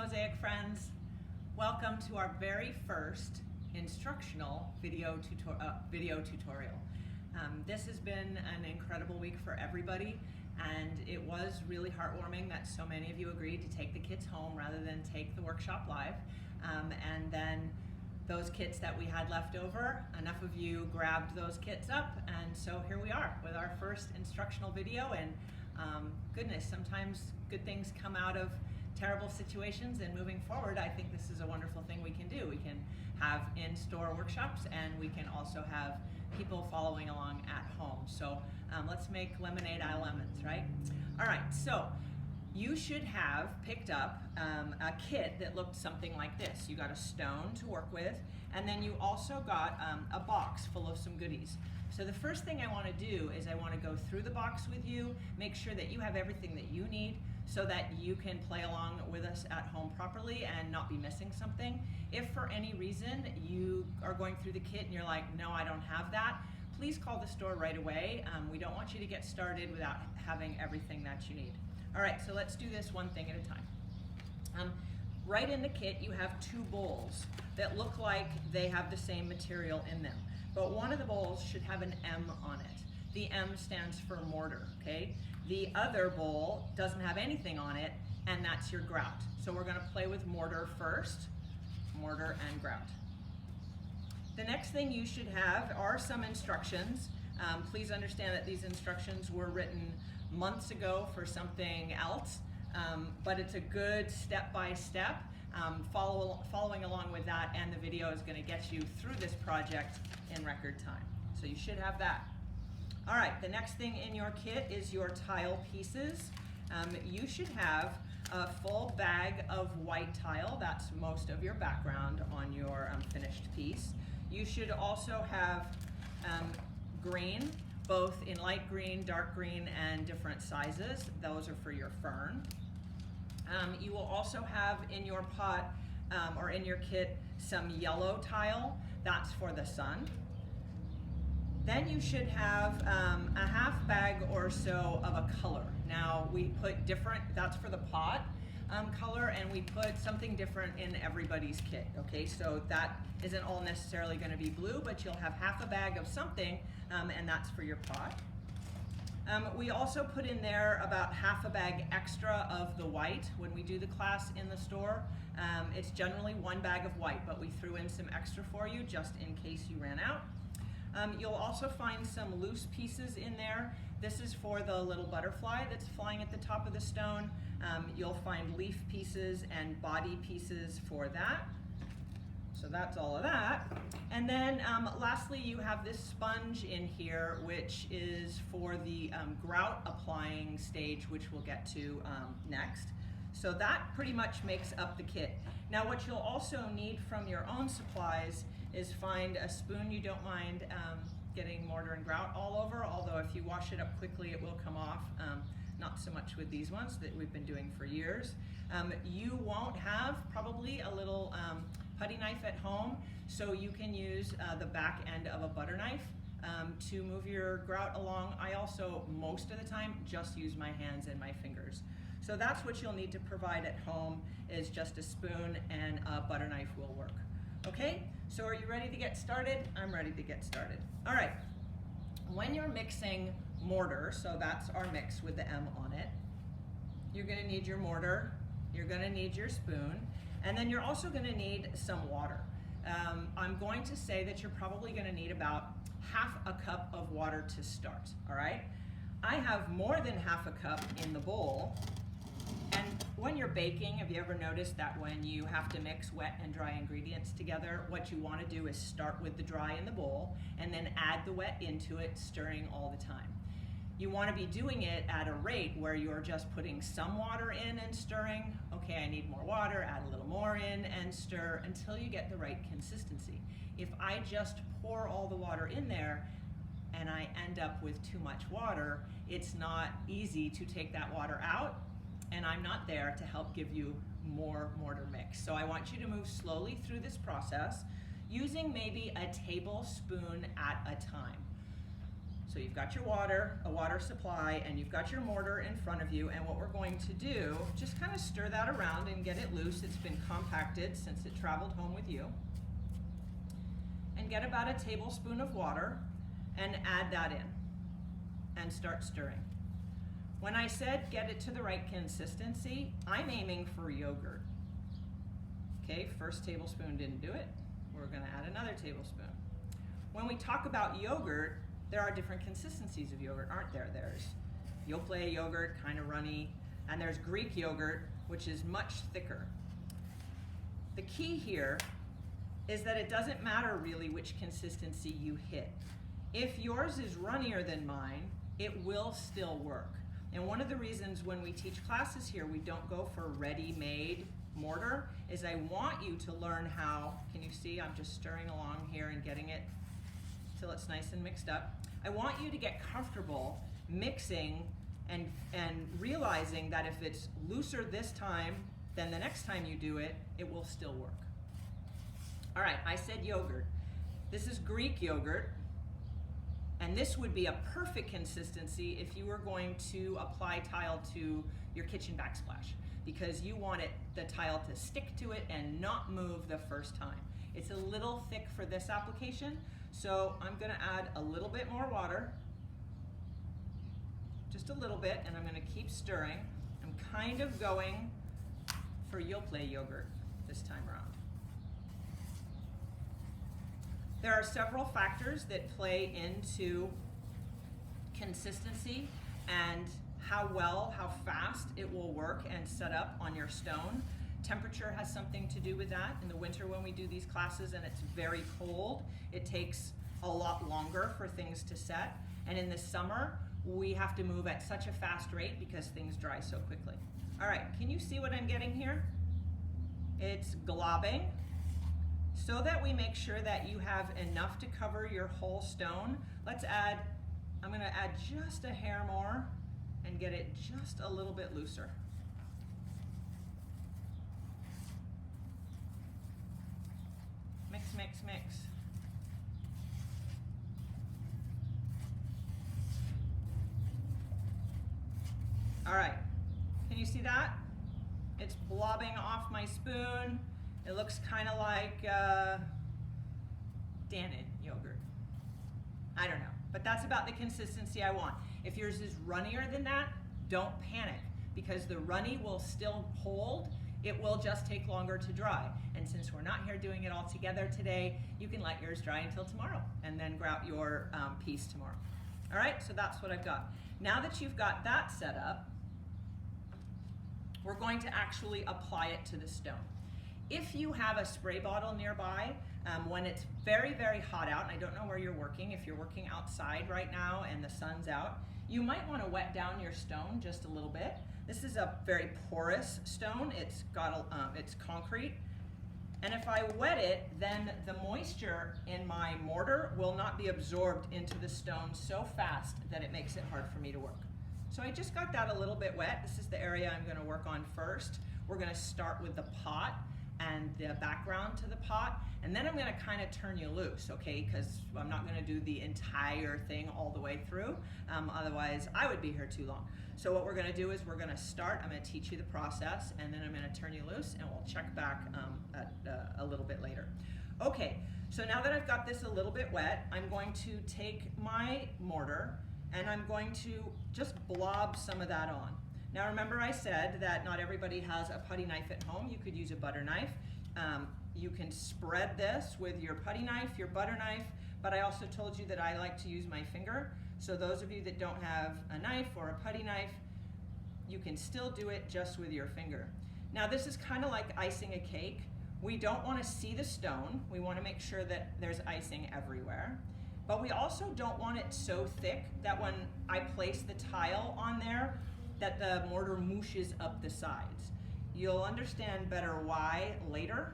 Mosaic friends. Welcome to our very first instructional video tutorial. This has been an incredible week for everybody, and it was really heartwarming that so many of you agreed to take the kits home rather than take the workshop live. And then those kits that we had left over, enough of you grabbed those kits up, and so here we are with our first instructional video. And goodness, sometimes good things come out of terrible situations, and moving forward, I think this is a wonderful thing we can do. We can have in-store workshops, and we can also have people following along at home. So let's make lemonade out of lemons, right? All right, so you should have picked up a kit that looked something like this. You got a stone to work with, and then you also got a box full of some goodies. So the first thing I want to do is I want to go through the box with you, make sure that you have everything that you need so that you can play along with us at home properly and not be missing something. If for any reason you are going through the kit and you're like, no, I don't have that, please call the store right away. We don't want you to get started without having everything that you need. All right, so let's do this one thing at a time. Right in the kit, you have two bowls that look like they have the same material in them, but one of the bowls should have an M on it. The M stands for mortar, okay? The other bowl doesn't have anything on it, and that's your grout. So we're gonna play with mortar first, mortar and grout. The next thing you should have are some instructions. Please understand that these instructions were written months ago for something else, but it's a good step-by-step. Following along with that, and the video is gonna get you through this project in record time. So you should have that. All right, the next thing in your kit is your tile pieces. You should have a full bag of white tile. That's most of your background on your finished piece. You should also have green, both in light green, dark green, and different sizes. Those are for your fern. You will also have in your pot or in your kit some yellow tile. That's for the sun. Then you should have a half bag or so of a color. Now we put different, that's for the pot color, and we put something different in everybody's kit, okay? So that isn't all necessarily gonna be blue, but you'll have half a bag of something, and that's for your pot. We also put in there about half a bag extra of the white. When we do the class in the store, it's generally one bag of white, but we threw in some extra for you just in case you ran out. You'll also find some loose pieces in there. This is for the little butterfly that's flying at the top of the stone. You'll find leaf pieces and body pieces for that. So that's all of that. And then lastly, you have this sponge in here, which is for the grout applying stage, which we'll get to next. So that pretty much makes up the kit. Now what you'll also need from your own supplies is find a spoon you don't mind getting mortar and grout all over, although if you wash it up quickly it will come off. Not so much with these ones that we've been doing for years. You won't have probably a little putty knife at home, so you can use the back end of a butter knife to move your grout along. I also, most of the time, just use my hands and my fingers. So that's what you'll need to provide at home, is just a spoon, and a butter knife will work. Okay, so are you ready to get started? I'm ready to get started. All right, when you're mixing mortar, so that's our mix with the M on it, you're gonna need your mortar, you're gonna need your spoon, and then you're also gonna need some water. I'm going to say that you're probably gonna need about half a cup of water to start, all right? I have more than half a cup in the bowl. And when you're baking, have you ever noticed that when you have to mix wet and dry ingredients together, what you want to do is start with the dry in the bowl and then add the wet into it, stirring all the time. You want to be doing it at a rate where you're just putting some water in and stirring. Okay, I need more water, add a little more in and stir until you get the right consistency. If I just pour all the water in there and I end up with too much water, it's not easy to take that water out, and I'm not there to help give you more mortar mix. So I want you to move slowly through this process, using maybe a tablespoon at a time. So you've got your water, a water supply, and you've got your mortar in front of you, and what we're going to do, just kind of stir that around and get it loose. It's been compacted since it traveled home with you. And get about a tablespoon of water and add that in and start stirring. When I said get it to the right consistency, I'm aiming for yogurt. Okay, first tablespoon didn't do it. We're gonna add another tablespoon. When we talk about yogurt, there are different consistencies of yogurt, aren't there? There's Yoplait yogurt, kind of runny, and there's Greek yogurt, which is much thicker. The key here is that it doesn't matter really which consistency you hit. If yours is runnier than mine, it will still work. And one of the reasons when we teach classes here, we don't go for ready-made mortar, is I want you to learn how, can you see I'm just stirring along here and getting it till it's nice and mixed up. I want you to get comfortable mixing and realizing that if it's looser this time, then the next time you do it, it will still work. All right, I said yogurt. This is Greek yogurt, and this would be a perfect consistency if you were going to apply tile to your kitchen backsplash, because you want the tile to stick to it and not move the first time. It's a little thick for this application, so I'm gonna add a little bit more water, just a little bit, and I'm gonna keep stirring. I'm kind of going for Yoplait yogurt this time around. There are several factors that play into consistency and how fast it will work and set up on your stone. Temperature has something to do with that. In the winter when we do these classes and it's very cold, it takes a lot longer for things to set. And in the summer, we have to move at such a fast rate because things dry so quickly. All right, can you see what I'm getting here? It's globbing. So that we make sure that you have enough to cover your whole stone, I'm gonna add just a hair more and get it just a little bit looser. Mix, mix, mix. All right, can you see that? It's blobbing off my spoon. It looks kind of like Dannon yogurt. I don't know, but that's about the consistency I want. If yours is runnier than that, don't panic, because the runny will still hold. It will just take longer to dry. And since we're not here doing it all together today, you can let yours dry until tomorrow and then grab your piece tomorrow. All right, so that's what I've got. Now that you've got that set up, we're going to actually apply it to the stone. If you have a spray bottle nearby, when it's very, very hot out, and I don't know where you're working, if you're working outside right now and the sun's out, you might want to wet down your stone just a little bit. This is a very porous stone. It's concrete. And if I wet it, then the moisture in my mortar will not be absorbed into the stone so fast that it makes it hard for me to work. So I just got that a little bit wet. This is the area I'm going to work on first. We're going to start with the pot and the background to the pot, and then I'm going to kind of turn you loose, okay, because I'm not going to do the entire thing all the way through, otherwise I would be here too long. So what we're going to do is we're going to start, I'm going to teach you the process, and then I'm going to turn you loose, and we'll check back a little bit later. Okay, so now that I've got this a little bit wet, I'm going to take my mortar and I'm going to just blob some of that on. Now remember I said that not everybody has a putty knife at home. You could use a butter knife. You can spread this with your putty knife, your butter knife, but I also told you that I like to use my finger. So those of you that don't have a knife or a putty knife, you can still do it just with your finger. Now this is kind of like icing a cake. We don't want to see the stone. We want to make sure that there's icing everywhere. But we also don't want it so thick that when I place the tile on there, that the mortar mooshes up the sides. You'll understand better why later.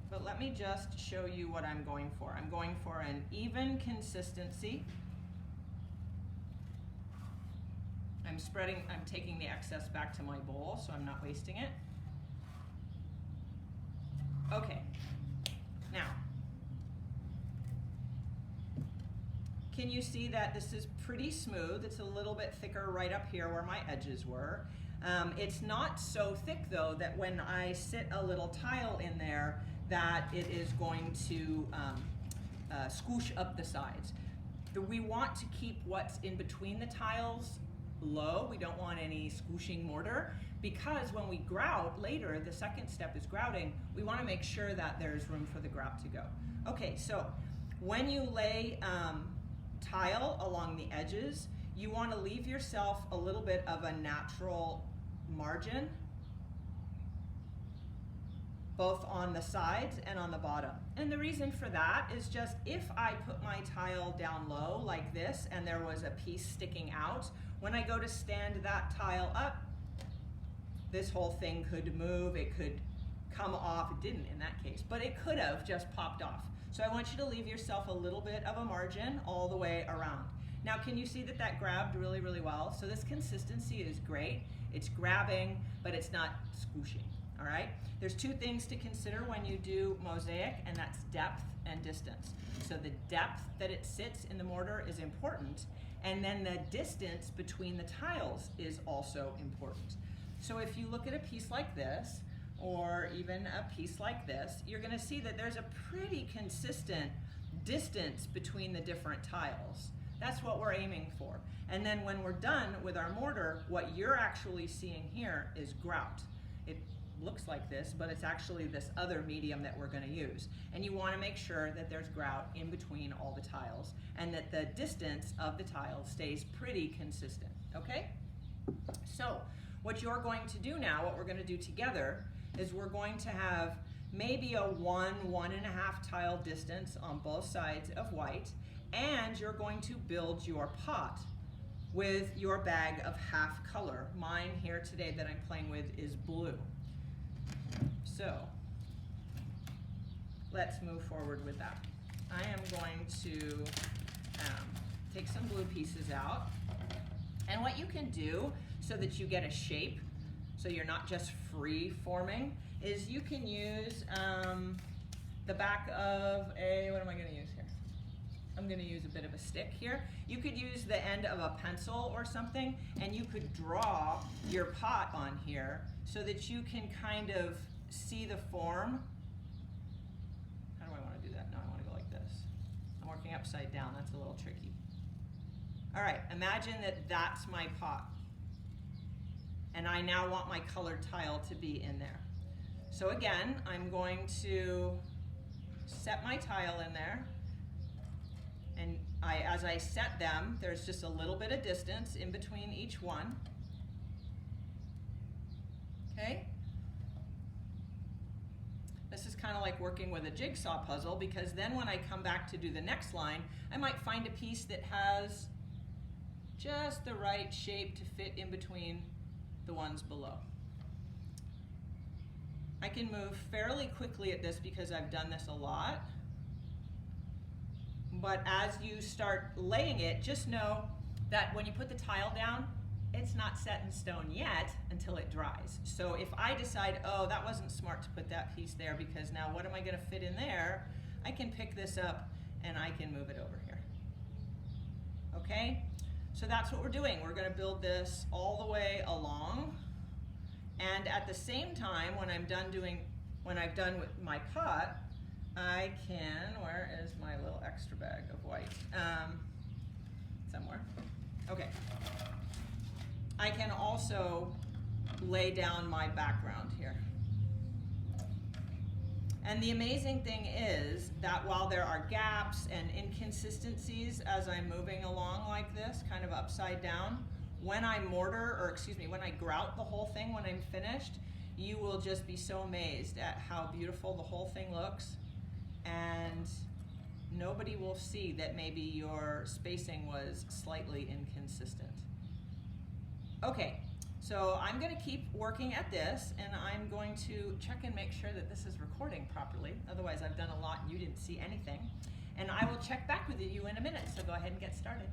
But let me just show you what I'm going for. I'm going for an even consistency. I'm taking the excess back to my bowl so I'm not wasting it. Okay, now, can you see that this is pretty smooth? It's a little bit thicker right up here where my edges were. It's not so thick though that when I sit a little tile in there that it is going to squish up the sides. We want to keep what's in between the tiles low. We don't want any squooshing mortar, because when we grout later, the second step is grouting, we want to make sure that there's room for the grout to go. Okay, so when you lay tile along the edges, you want to leave yourself a little bit of a natural margin, both on the sides and on the bottom. And the reason for that is just if I put my tile down low like this and there was a piece sticking out, when I go to stand that tile up, this whole thing could move, it could come off. It didn't in that case, but it could have just popped off. So I want you to leave yourself a little bit of a margin all the way around. Now can you see that that grabbed really, really well? So this consistency is great. It's grabbing, but it's not squooshing, all right? There's two things to consider when you do mosaic, and that's depth and distance. So the depth that it sits in the mortar is important, and then the distance between the tiles is also important. So if you look at a piece like this, or even a piece like this, you're gonna see that there's a pretty consistent distance between the different tiles. That's what we're aiming for. And then when we're done with our mortar, what you're actually seeing here is grout. It looks like this, but it's actually this other medium that we're gonna use. And you wanna make sure that there's grout in between all the tiles and that the distance of the tiles stays pretty consistent, okay? So what you're going to do now, what we're gonna do together, is we're going to have maybe a 1.5 tile distance on both sides of white, and you're going to build your pot with your bag of half color. Mine here today that I'm playing with is blue. So let's move forward with that. I am going to take some blue pieces out, and what you can do so that you get a shape, so you're not just free forming, is you can use the back of a, what am I gonna use here? I'm gonna use a bit of a stick here. You could use the end of a pencil or something, and you could draw your pot on here so that you can kind of see the form. How do I wanna do that? No, I wanna go like this. I'm working upside down, that's a little tricky. All right, imagine that that's my pot. And I now want my colored tile to be in there. So again, I'm going to set my tile in there, and as I set them, there's just a little bit of distance in between each one. Okay? This is kind of like working with a jigsaw puzzle, because then when I come back to do the next line, I might find a piece that has just the right shape to fit in between the ones below. I can move fairly quickly at this because I've done this a lot. But as you start laying it, just know that when you put the tile down, it's not set in stone yet until it dries. So if I decide, oh, that wasn't smart to put that piece there because now what am I gonna fit in there? I can pick this up and I can move it over here. Okay? So that's what we're doing. We're gonna build this all the way along. And at the same time, when I've done with my pot, I can, where is my little extra bag of white? Somewhere. Okay. I can also lay down my background here. And the amazing thing is that while there are gaps and inconsistencies as I'm moving along like this, kind of upside down, when I when I grout the whole thing when I'm finished, you will just be so amazed at how beautiful the whole thing looks, and nobody will see that maybe your spacing was slightly inconsistent. Okay, so I'm gonna keep working at this, and I'm going to check and make sure that this is recording properly. Otherwise, I've done a lot and you didn't see anything. And I will check back with you in a minute, so go ahead and get started.